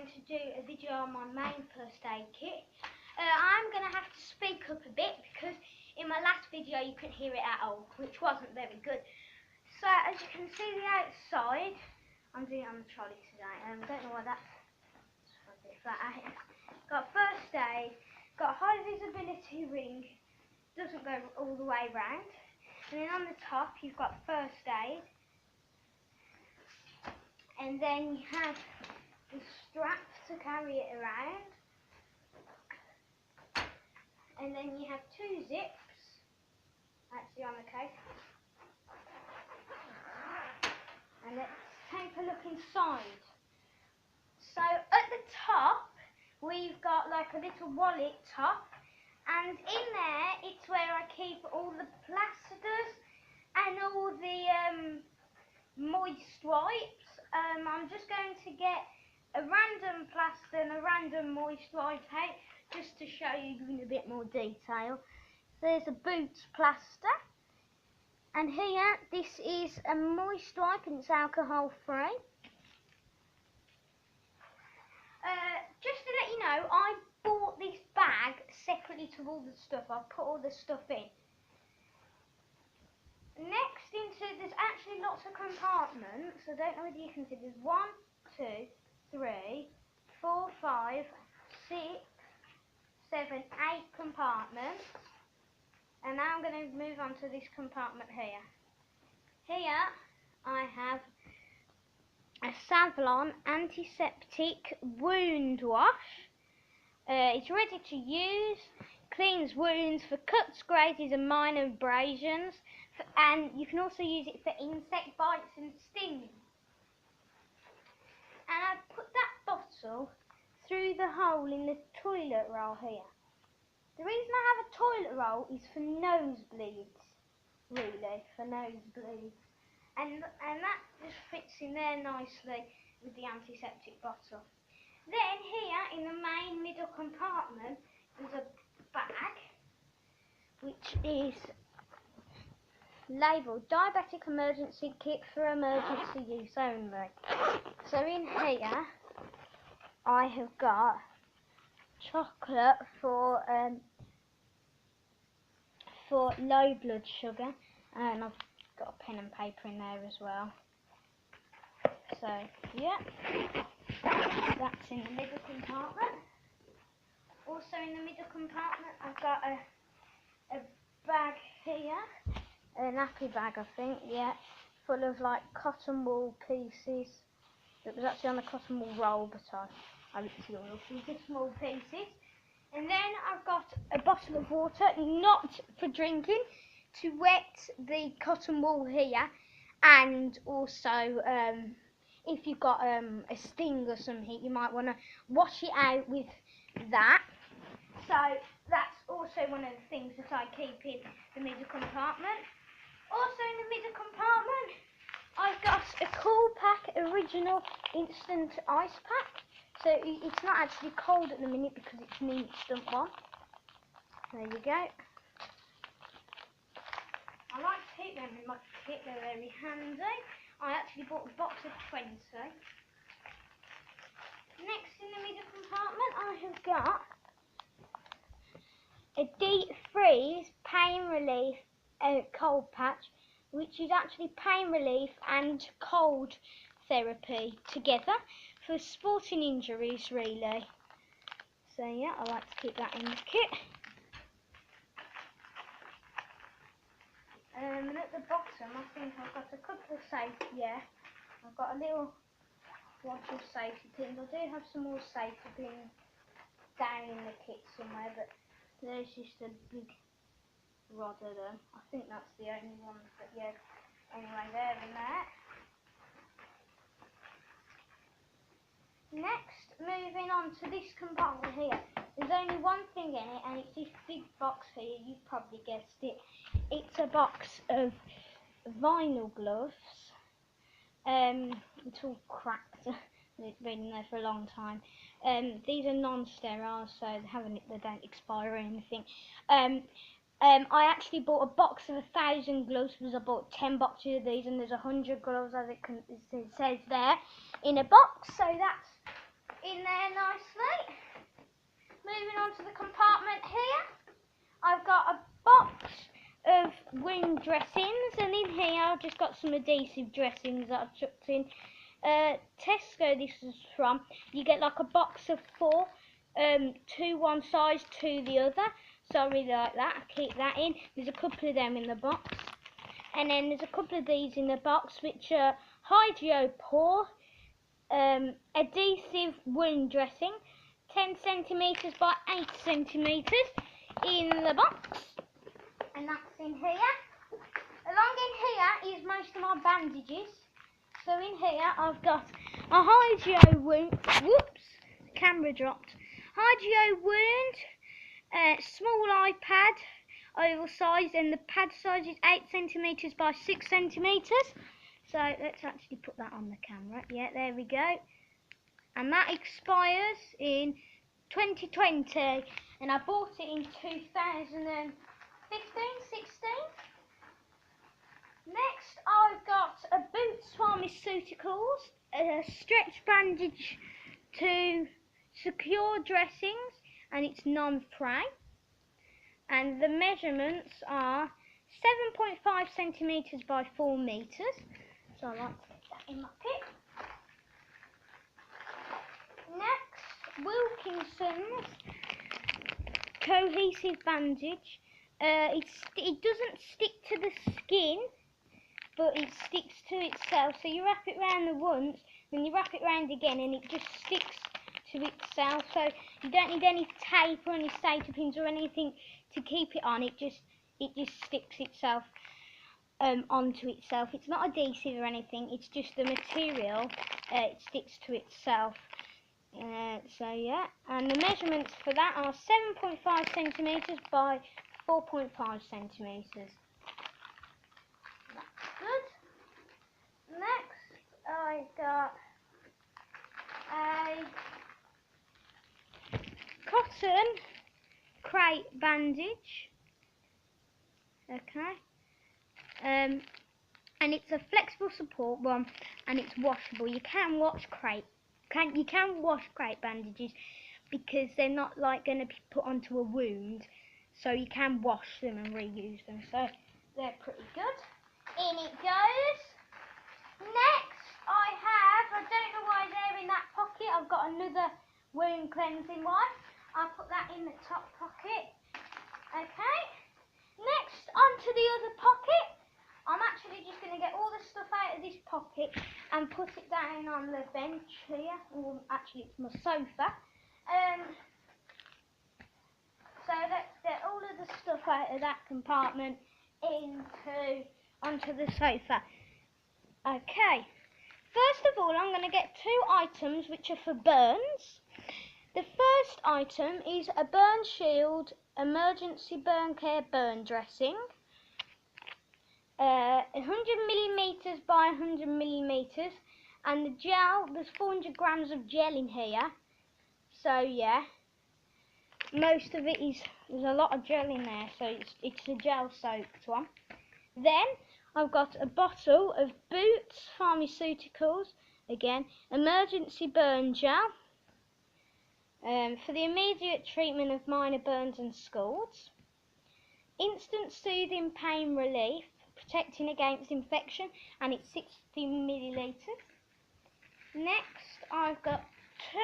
going to do a video on my main first aid kit. I'm going to have to speak up a bit because in my last video you couldn't hear it at all, which wasn't very good. So as you can see the outside, I'm doing it on the trolley today. I don't know why that's a bit flat out. Got first aid, got a high visibility ring, doesn't go all the way round. And then on the top you've got first aid. And then you have the strap to carry it around. And then you have two zips actually on the case. And let's take a look inside. So at the top we've got like a little wallet top, and in there it's where I keep all the plasters and all the moist wipes. I'm just going to get a random plaster and a random moist wipe out just to show you in a bit more detail. So there's a boots plaster, and here this is a moist wipe and it's alcohol free. Just to let you know, I bought this bag separately to all the stuff. I've put all the stuff in. Next there's actually lots of compartments. I don't know whether you can see. There's 1, 2, 3, 4, 5, 6, 7, 8 compartments. And now I'm going to move on to this compartment here. Here I have a Savlon antiseptic wound wash. It's ready to use. Cleans wounds for cuts, grazes and minor abrasions, and you can also use it for insect bites and stings. And I've put that bottle through the hole in the toilet roll here. The reason I have a toilet roll is for nosebleeds, really, for nosebleeds. And that just fits in there nicely with the antiseptic bottle. Then here in the main middle compartment there's a bag which is labelled Diabetic Emergency Kit for Emergency Use Only. So in here I have got chocolate for low blood sugar, and I've got a pen and paper in there as well. So yeah, that's in the middle compartment. Also in the middle compartment I've got a bag here, a nappy bag I think, yeah, full of like cotton wool pieces. It was actually on a cotton wool roll, but I ripped it all off into small pieces. And then I've got a bottle of water, not for drinking, to wet the cotton wool here, and also if you've got a sting or something, you might want to wash it out with that. So that's also one of the things that I keep in the middle compartment. Also in the middle compartment I've got a Cool Pack Original Instant Ice Pack. So it's not actually cold at the minute because it's an instant one. There you go. I like to keep them in my kit, they're very handy. I actually bought a box of 20. Next in the middle compartment I have got a deep freeze pain relief cold patch, which is actually pain relief and cold therapy together for sporting injuries really. So yeah, I like to keep that in the kit. And at the bottom I think I've got a couple of safety, yeah, I've got a little wad of safety pins. I do have some more safety pins down in the kit somewhere, but there's just a big rod of them. I think that's the only ones, but yeah, anyway, they're in there. Next, moving on to this compartment here, there's only one thing in it, and it's this big box here. You've probably guessed it. It's a box of vinyl gloves. It's all cracked. It's been in there for a long time. These are non-sterile, so they don't expire or anything. I actually bought a box of 1,000 gloves because I bought 10 boxes of these, and there's 100 gloves as it says there in a box. So that's in there nicely. Moving on to the compartment here, I've got a box of wound dressings, and in here I've just got some adhesive dressings that I've chucked in. Tesco this is from. You get like a box of 4, 2 one size, 2 the other. So I really like that. I keep that in. There's a couple of them in the box. And then there's a couple of these in the box, which are Hydropore adhesive wound dressing, 10 centimetres by 8 centimetres in the box. And that's in here. Along in here is most of my bandages. So in here I've got a Hydro wound, whoops, the camera dropped. Hydro wound, small iPad, oval size, and the pad size is 8 centimetres by 6 centimetres. So let's actually put that on the camera. Yeah, there we go. And that expires in 2020, and I bought it in 2015, 16. Next, I've got a Boots Pharmaceuticals, a stretch bandage to secure dressings, and it's non-fray. And the measurements are 7.5 centimetres by 4 metres. So I like to get that in my kit. Next, Wilkinson's cohesive bandage. It doesn't stick to the skin, but it sticks to itself. So you wrap it round the once, then you wrap it round again, and it just sticks to itself. So you don't need any tape or any stator pins or anything to keep it on. It just sticks itself onto itself. It's not adhesive or anything. It's just the material. It sticks to itself. So yeah, and the measurements for that are 7.5 centimetres by 4.5 centimetres. That's good. Next, I got a cotton crate bandage. Okay. And it's a flexible support one, and it's washable. You can wash crate bandages because they're not like going to be put onto a wound, so you can wash them and reuse them. So they're pretty good. In it goes. Next, I don't know why they're in that pocket. I've got another wound cleansing one. I'll put that in the top pocket. Okay. Next, onto the other pocket. I'm actually just going to get all the stuff out of this pocket and put it down on the bench here. Or actually, it's my sofa. So let's get all of the stuff out of that compartment onto the sofa. Okay. First of all, I'm going to get 2 items which are for burns. The first item is a Burn Shield Emergency Burn Care Burn Dressing. 100mm by 100mm, and the gel, there's 400 grams of gel in here. So yeah, most of it there's a lot of gel in there, so it's a gel soaked one. Then I've got a bottle of Boots Pharmaceuticals, again, emergency burn gel, for the immediate treatment of minor burns and scalds. Instant soothing pain relief, protecting against infection, and it's 60 millilitres. Next, I've got 2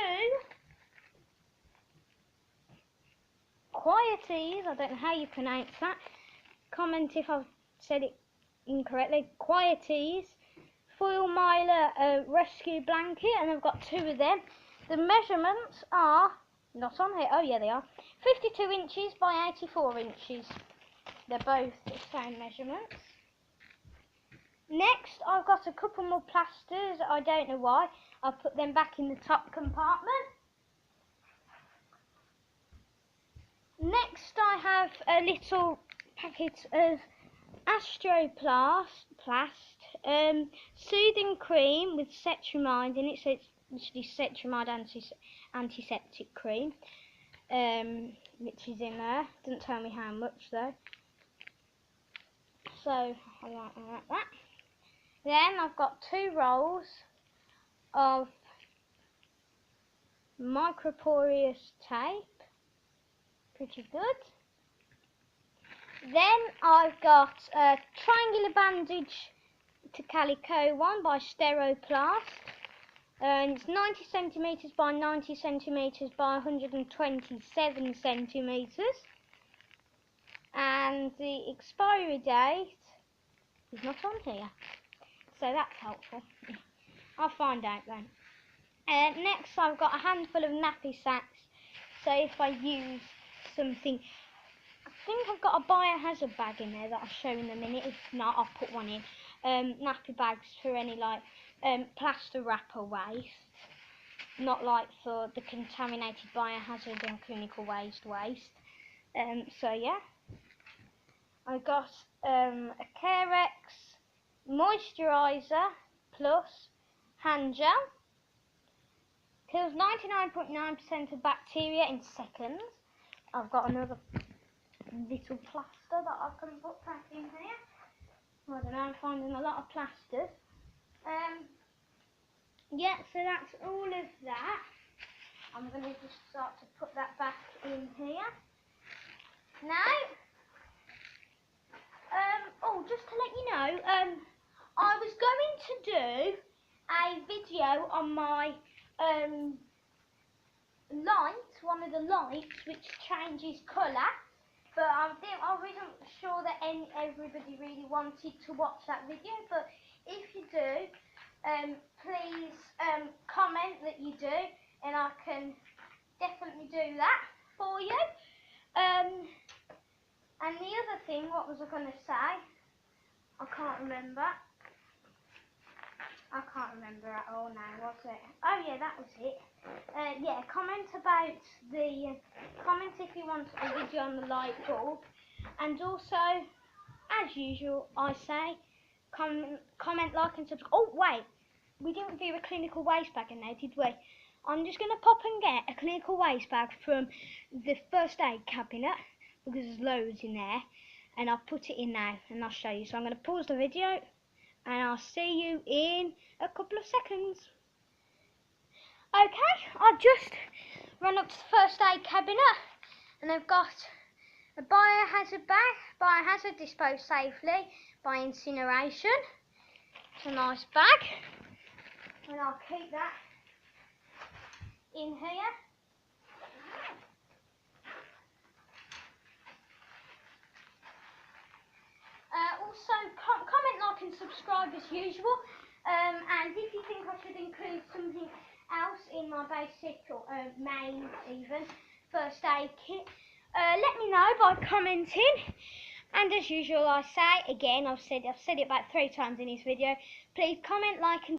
Quieties, I don't know how you pronounce that. Comment if I've said it incorrectly. Quieties Foil Mylar Rescue Blanket, and I've got 2 of them. The measurements are not on here. Oh yeah, they are. 52 inches by 84 inches. They're both the same measurements. Next, I've got a couple more plasters. I don't know why. I'll put them back in the top compartment. Next, I have a little packet of Astroplast soothing cream with cetrimide in it. So it's literally cetrimide antiseptic cream, which is in there. Doesn't tell me how much though. So I like that. Then I've got 2 rolls of microporous tape, pretty good. Then I've got a triangular bandage to calico one by Steroplast, and it's 90 centimeters by 90 centimeters by 127 centimeters, and the expiry date is not on here, so that's helpful. I'll find out then. Next I've got a handful of nappy sacks, so if I use something, I think I've got a biohazard bag in there that I'll show in a minute. If not, I'll put one in. Nappy bags for any like plaster wrapper waste, not like for the contaminated biohazard and clinical waste. So yeah, I got a Carex moisturiser plus hand gel. Kills 99.9% of bacteria in seconds. I've got another little plaster that I can put back in here. I don't know, I'm finding a lot of plasters. Yeah, so that's all of that. I'm going to just start to put that back in here. Now, just to let you know, I was going to do a video on my light, one of the lights which changes colour, but I wasn't sure that everybody really wanted to watch that video. But if you do, please comment that you do, and I can definitely do that for you. And the other thing, what was I going to say? I can't remember. I can't remember at all now, was it? Oh yeah, that was it. Yeah, comment if you want a video on the light bulb, and also, as usual, I say, comment, like, and subscribe. Oh wait, we didn't do a clinical waste bag in there, did we? I'm just gonna pop and get a clinical waste bag from the first aid cabinet because there's loads in there, and I'll put it in now and I'll show you. So I'm gonna pause the video, and I'll see you in a couple of seconds. Okay, I've just run up to the first aid cabinet, and I've got a biohazard bag. Biohazard, disposed safely by incineration. It's a nice bag, and I'll keep that in here. Also, comment, like, and subscribe as usual. And if you think I should include something else in my basic or main even first aid kit, let me know by commenting. And as usual, I say again, I've said it about 3 times in this video, please comment, like, and